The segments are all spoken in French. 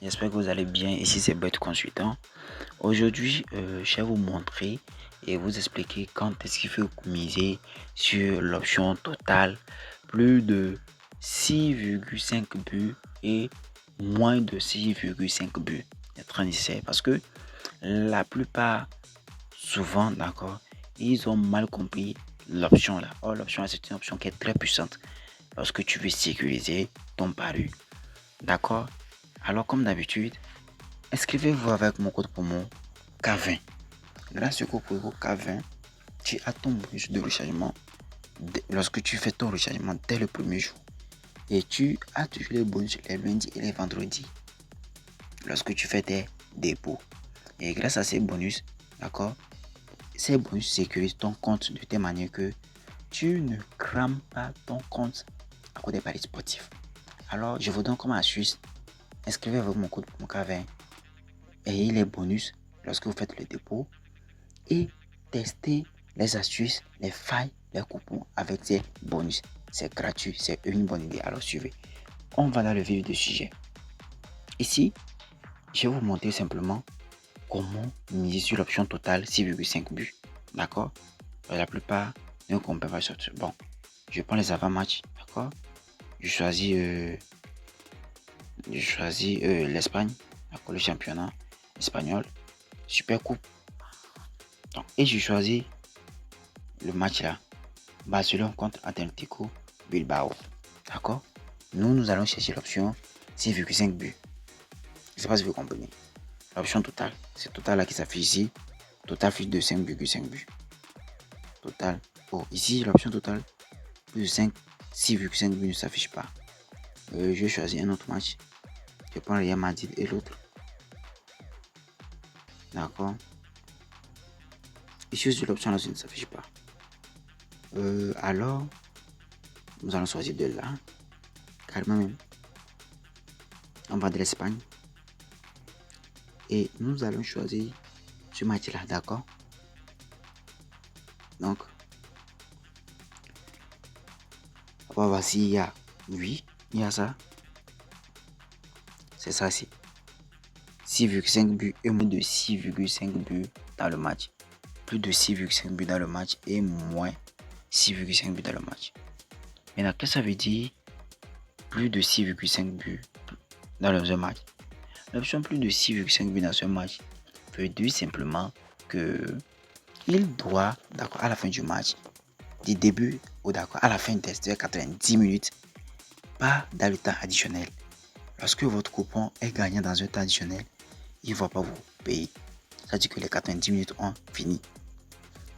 J'espère que vous allez bien. Ici c'est Bête Consultant. Aujourd'hui, je vais vous montrer et vous expliquer quand est-ce qu'il faut miser sur l'option totale plus de 6,5 buts et moins de 6,5 buts. C'est très nécessaire parce que la plupart, souvent, d'accord, ils ont mal compris l'option là. Or, l'option là, c'est une option qui est très puissante lorsque tu veux sécuriser ton pari. D'accord? Alors, comme d'habitude, inscrivez-vous avec mon code promo K20. Grâce au code promo K20, tu as ton bonus de rechargement lorsque tu fais ton rechargement dès le premier jour. Et tu as toujours les bonus les lundis et les vendredis lorsque tu fais tes dépôts. Et grâce à ces bonus, d'accord, ces bonus sécurisent ton compte de telle manière que tu ne crames pas ton compte à cause des paris sportifs. Alors, je vous donne comme astuce, inscrivez-vous avec mon code promo K20. Ayez les bonus lorsque vous faites le dépôt et testez les astuces, les failles, les coupons avec ces bonus. C'est gratuit, c'est une bonne idée. Alors suivez. On va dans le vif du sujet. Ici, je vais vous montrer simplement comment miser sur l'option totale 6,5 buts. D'accord? La plupart ne comprennent pas ça. Bon, je prends les avant-matchs. D'accord? Je choisis l'Espagne, le championnat espagnol, Super Coupe. Donc, et je choisis le match là, Barcelone contre Atlético Bilbao. D'accord? Nous allons chercher l'option 6,5 buts. Je ne sais pas si vous comprenez. L'option totale, c'est total là qui s'affiche ici. Total fiche de 5,5 buts. Total. Oh, ici, l'option totale, plus de 5, 6,5 buts ne s'affiche pas. Je vais choisir un autre match. Je prends Real Madrid et l'autre. D'accord? Ici, sur l'option là, ça ne s'affiche pas. Alors, nous allons choisir de là. Carrément même. On va de l'Espagne. Et nous allons choisir ce match là, d'accord? Donc, on va voir s'il y a, oui, il y a ça. C'est ça, c'est 6,5 buts et moins de 6,5 buts dans le match. Plus de 6,5 buts dans le match et moins 6,5 buts dans le match. Maintenant, qu'est-ce que ça veut dire plus de 6,5 buts dans le match? L'option plus de 6,5 buts dans ce match veut dire simplement que il doit, d'accord, à la fin du match, du début ou d'accord, à la fin des 90 minutes, pas dans le temps additionnel. Lorsque votre coupon est gagnant dans un temps additionnel, il ne va pas vous payer. C'est-à-dire que les 90 minutes ont fini.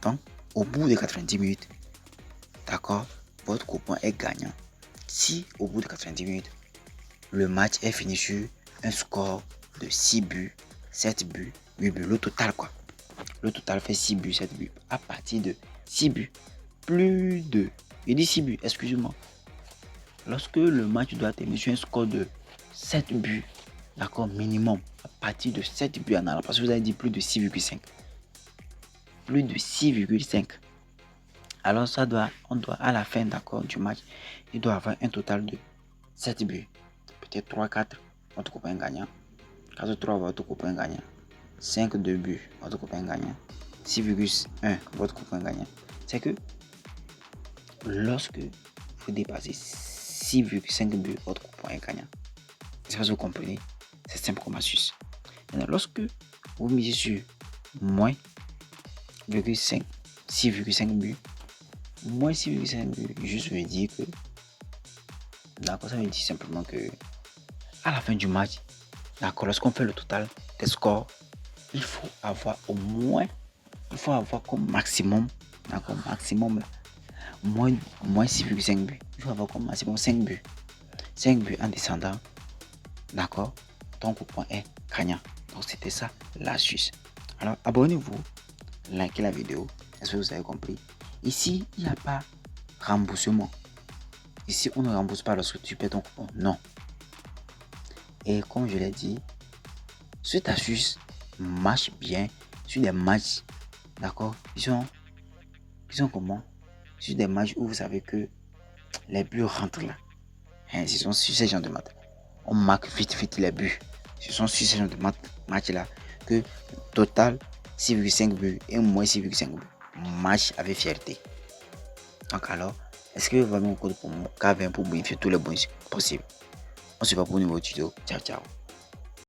Donc, au bout des 90 minutes, d'accord, votre coupon est gagnant. Si au bout de 90 minutes, le match est fini sur un score de 6 buts, 7 buts, 8 buts, le total quoi. Le total fait 6 buts, 7 buts. À partir de 6 buts, plus de... Il dit 6 buts, excusez-moi. Lorsque le match doit terminer sur un score de 7 buts, d'accord, minimum, à partir de 7 buts en allant, parce que vous avez dit plus de 6,5. Plus de 6,5. Alors on doit à la fin, d'accord, du match, il doit avoir un total de 7 buts. Peut-être 3-4, votre copain gagnant. 4-3, votre copain gagnant. 5-2 buts, votre copain gagnant. 6,1, votre copain gagnant. C'est que lorsque vous dépassez 6,5 buts, votre copain est gagnant. C'est pas que vous comprenez. C'est simple comme astuce. Maintenant, lorsque vous misez sur moins 6,5 buts, moins 6,5 buts, juste veut dire que, d'accord, ça veut dire simplement que à la fin du match, d'accord, lorsqu'on fait le total des scores, il faut avoir au moins, il faut avoir comme maximum, d'accord, maximum là, moins 6,5 buts. Il faut avoir comme maximum 5 buts. 5 buts en descendant, d'accord, ton coupon est gagnant. Donc c'était ça l'astuce. Alors abonnez-vous, likez la vidéo, est-ce que vous avez compris? Ici, il n'y a pas remboursement. Ici, on ne rembourse pas lorsque tu perds ton coupon, non. Et comme je l'ai dit, cette astuce marche bien sur des matchs, d'accord, qui sont comment? Sur des matchs où vous savez que les buts rentrent là. Ils sont sur ces gens de match. On marque vite les buts. Ce sont sur ce genre de match-là que total 6,5 buts et moins 6,5 buts. Match avec fierté. Donc alors, inscrivez vraiment au code pour mon K20 pour bénéficier de tous les bonus possibles. On se voit pour un nouveau tuto. Ciao, ciao.